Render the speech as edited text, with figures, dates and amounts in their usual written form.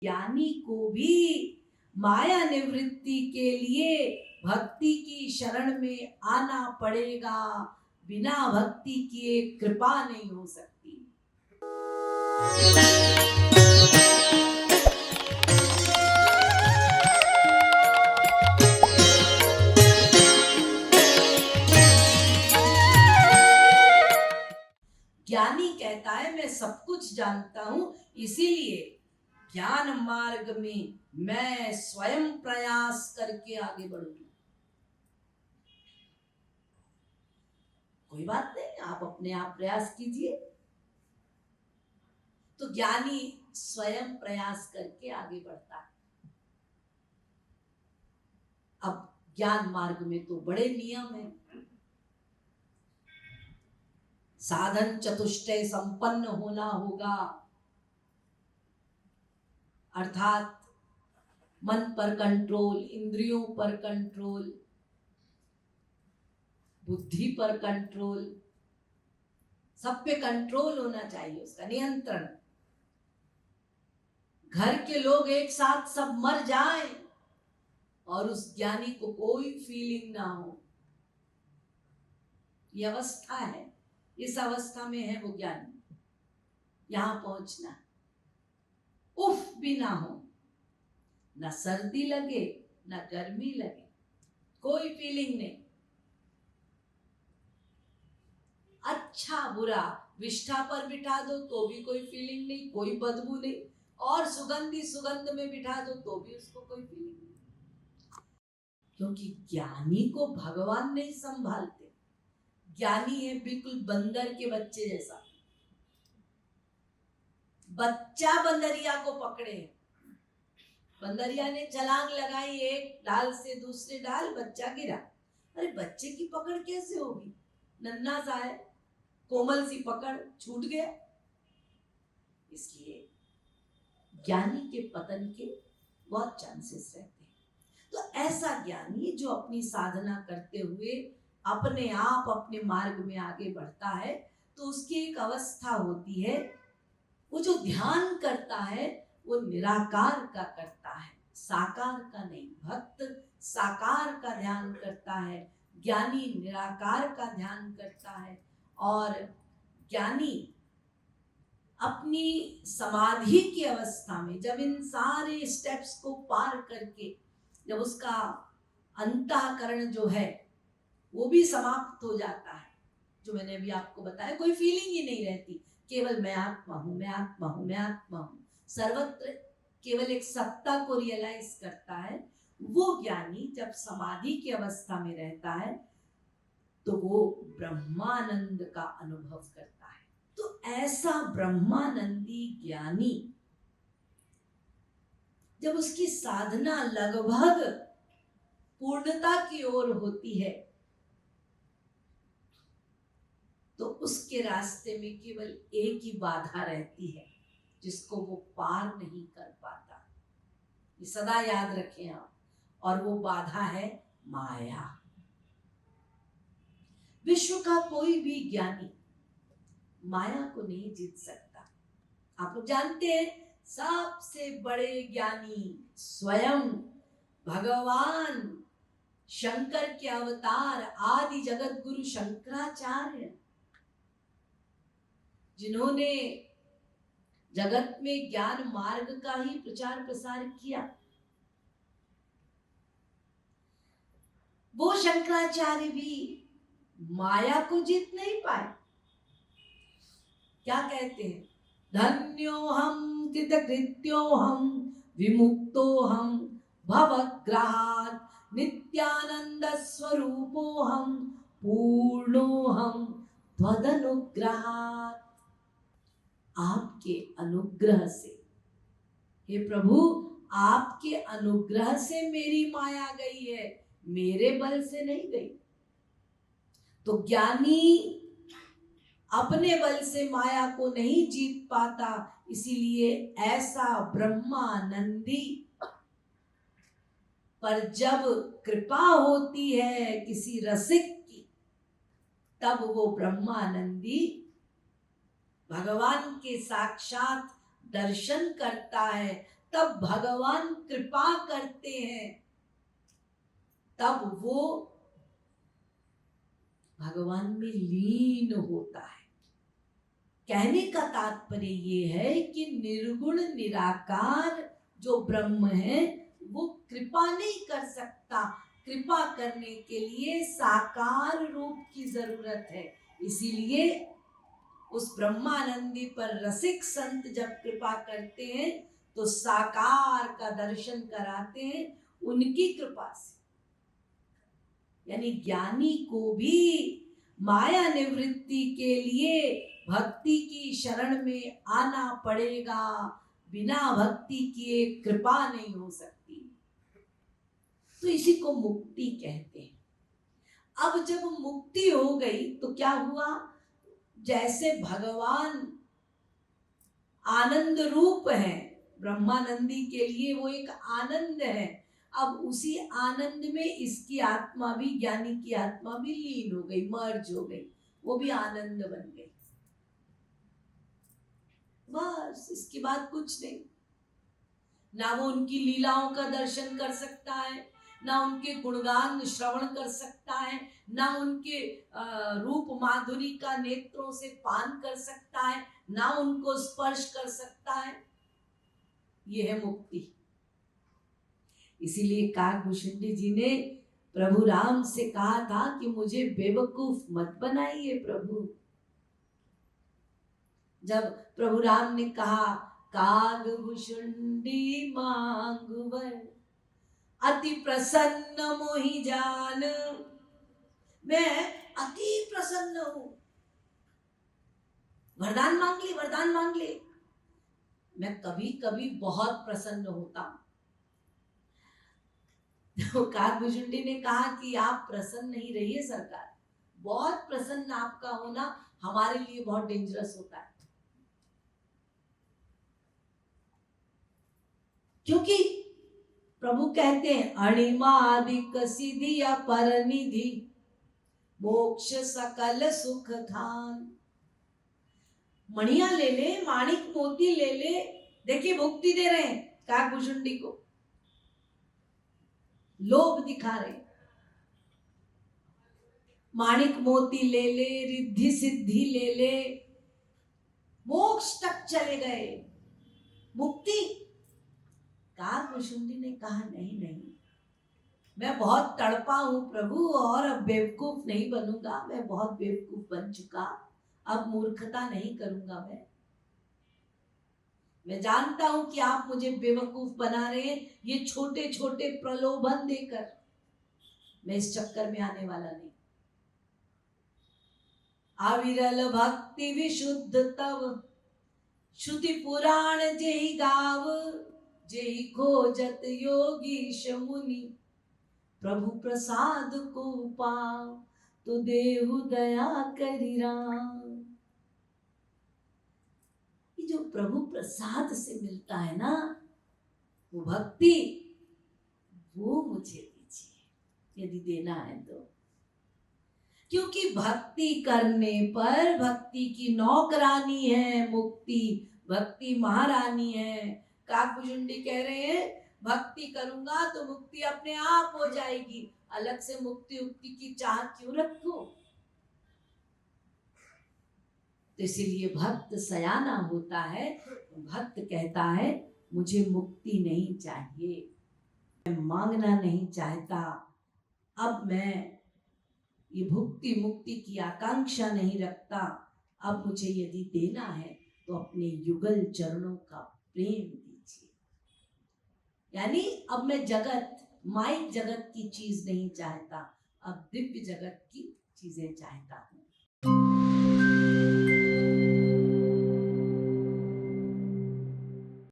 ज्ञानी को भी माया निवृत्ति के लिए भक्ति की शरण में आना पड़ेगा। बिना भक्ति किए कृपा नहीं हो सकती। ज्ञानी कहता है मैं सब कुछ जानता हूं, इसीलिए ज्ञान मार्ग में मैं स्वयं प्रयास करके आगे बढ़ूंगा। कोई बात नहीं, आप अपने आप प्रयास कीजिए। तो ज्ञानी स्वयं प्रयास करके आगे बढ़ता है। अब ज्ञान मार्ग में तो बड़े नियम हैं। साधन चतुष्टय संपन्न होना होगा, अर्थात मन पर कंट्रोल, इंद्रियों पर कंट्रोल, बुद्धि पर कंट्रोल, सब पे कंट्रोल होना चाहिए, उसका नियंत्रण। घर के लोग एक साथ सब मर जाएं और उस ज्ञानी को कोई फीलिंग ना हो, ये अवस्था है। इस अवस्था में है वो ज्ञानी। यहां पहुंचना, उफ भी ना हो, ना सर्दी लगे ना गर्मी लगे, कोई फीलिंग नहीं। अच्छा बुरा विष्ठा पर बिठा दो तो भी कोई फीलिंग नहीं, कोई बदबू नहीं, और सुगंधी सुगंध में बिठा दो तो भी उसको कोई फीलिंग नहीं, क्योंकि ज्ञानी को भगवान नहीं संभालते। ज्ञानी है बिल्कुल बंदर के बच्चे जैसा। बच्चा बंदरिया को पकड़े, बंदरिया ने छलांग लगाई एक डाल से दूसरे डाल, बच्चा गिरा। अरे बच्चे की पकड़ कैसे होगी, नन्हा सा है, कोमल सी पकड़, छूट गया। इसलिए ज्ञानी के पतन के बहुत चांसेस रहते हैं। तो ऐसा ज्ञानी जो अपनी साधना करते हुए अपने आप अपने मार्ग में आगे बढ़ता है, तो उसकी एक अवस्था होती है, वो जो ध्यान करता है वो निराकार का करता है, साकार का नहीं। भक्त साकार का ध्यान करता है, ज्ञानी निराकार का ध्यान करता है। और ज्ञानी अपनी समाधि की अवस्था में जब इन सारे स्टेप्स को पार करके, जब उसका अंतःकरण जो है वो भी समाप्त हो जाता है, जो मैंने अभी आपको बताया, कोई फीलिंग ही नहीं रहती, केवल मैं आत्मा हूं, मैं आत्मा हूं, मैं आत्मा हूं, सर्वत्र केवल एक सत्ता को रियलाइज करता है। वो ज्ञानी जब समाधि की अवस्था में रहता है तो वो ब्रह्मानंद का अनुभव करता है। तो ऐसा ब्रह्मानंदी ज्ञानी जब उसकी साधना लगभग पूर्णता की ओर होती है, तो उसके रास्ते में केवल एक ही बाधा रहती है जिसको वो पार नहीं कर पाता। ये सदा याद रखें आप। और वो बाधा है माया। विश्व का कोई भी ज्ञानी माया को नहीं जीत सकता। आप लोग जानते हैं सबसे बड़े ज्ञानी स्वयं भगवान शंकर के अवतार आदि जगत गुरु शंकराचार्य, जिन्होंने जगत में ज्ञान मार्ग का ही प्रचार प्रसार किया, वो शंकराचार्य भी माया को जीत नहीं पाए। क्या कहते हैं, धन्योहम कृतकृत्योहम विमुक्तोहम भवग्रहात् नित्यानंद स्वरूपोहम पूर्णोहम त्वदनुग्रहात्। आपके अनुग्रह से, हे प्रभु, आपके अनुग्रह से मेरी माया गई है, मेरे बल से नहीं गई। तो ज्ञानी अपने बल से माया को नहीं जीत पाता, इसीलिए ऐसा ब्रह्मानंदी पर जब कृपा होती है किसी रसिक की, तब वो ब्रह्मानंदी भगवान के साक्षात दर्शन करता है, तब भगवान कृपा करते हैं, तब वो भगवान में लीन होता है। कहने का तात्पर्य ये है कि निर्गुण निराकार जो ब्रह्म है वो कृपा नहीं कर सकता। कृपा करने के लिए साकार रूप की जरूरत है। इसीलिए उस ब्रह्मानंदी पर रसिक संत जब कृपा करते हैं तो साकार का दर्शन कराते हैं उनकी कृपा से। यानी ज्ञानी को भी माया निवृत्ति के लिए भक्ति की शरण में आना पड़ेगा। बिना भक्ति किए कृपा नहीं हो सकती। तो इसी को मुक्ति कहते हैं। अब जब मुक्ति हो गई तो क्या हुआ? जैसे भगवान आनंद रूप है, ब्रह्मानंदी के लिए वो एक आनंद है। अब उसी आनंद में इसकी आत्मा भी, ज्ञानी की आत्मा भी लीन हो गई, मर्ज हो गई, वो भी आनंद बन गई। बस इसके बाद कुछ नहीं। ना वो उनकी लीलाओं का दर्शन कर सकता है, ना उनके गुणगान श्रवण कर सकता है, ना उनके रूप माधुरी का नेत्रों से पान कर सकता है, ना उनको स्पर्श कर सकता है। ये है मुक्ति। इसीलिए काकभूषुंडी जी ने प्रभु राम से कहा था कि मुझे बेवकूफ मत बनाइए प्रभु। जब प्रभु राम ने कहा काकभूषुंडी मांगु वर अति प्रसन्न मोहि जान, मैं अति प्रसन्न हूं, वरदान मांग ले, वरदान मांग ले। मैं कभी कभी बहुत प्रसन्न होता हूं। तो काकभूषुंडी ने कहा कि आप प्रसन्न नहीं रहिए सरकार, बहुत प्रसन्न आपका होना हमारे लिए बहुत डेंजरस होता है। क्योंकि प्रभु कहते हैं अणिमादिक सिद्धि अपर निधि मोक्ष सकल सुख धान। मणिया ले ले, माणिक मोती ले ले, देखिए मुक्ति दे रहे हैं काकभूषुंडी को, लोभ दिखा रहे। माणिक मोती ले ले, रिद्धि सिद्धि ले ले, मोक्ष तक चले गए, मुक्ति। काकभूषुंडी ने कहा नहीं नहीं, मैं बहुत तड़पा हूं प्रभु और अब बेवकूफ नहीं बनूंगा। मैं बहुत बेवकूफ बन चुका, अब मूर्खता नहीं करूंगा। मैं जानता हूं कि आप मुझे बेवकूफ बना रहे हैं, ये छोटे छोटे प्रलोभन देकर। मैं इस चक्कर में आने वाला नहीं। अविरल भक्ति विशुद्ध तव श्रुति पुराण जेहि गाव, जेहि खोजत योगीश मुनि प्रभु प्रसाद को पाव, तो देहु दया करि राम। ये जो प्रभु प्रसाद से मिलता है ना, वो भक्ति, वो मुझे दीजिए यदि देना है तो। क्योंकि भक्ति करने पर भक्ति की नौकरानी है मुक्ति, भक्ति महारानी है। काकभूषुंडी कह रहे हैं भक्ति करूंगा तो मुक्ति अपने आप हो जाएगी, अलग से मुक्ति उक्ति की चाह क्यों रखूं। तो इसीलिए भक्त सयाना होता है। भक्त कहता है मुझे मुक्ति नहीं चाहिए, मैं मांगना नहीं चाहता, अब मैं ये भुक्ति मुक्ति की आकांक्षा नहीं रखता। अब मुझे यदि देना है तो अपने युगल चरणों का प्रेम दीजिए। यानी अब मैं जगत, माइक जगत की चीज नहीं चाहता, अब दिव्य जगत की चीजें चाहता हूं।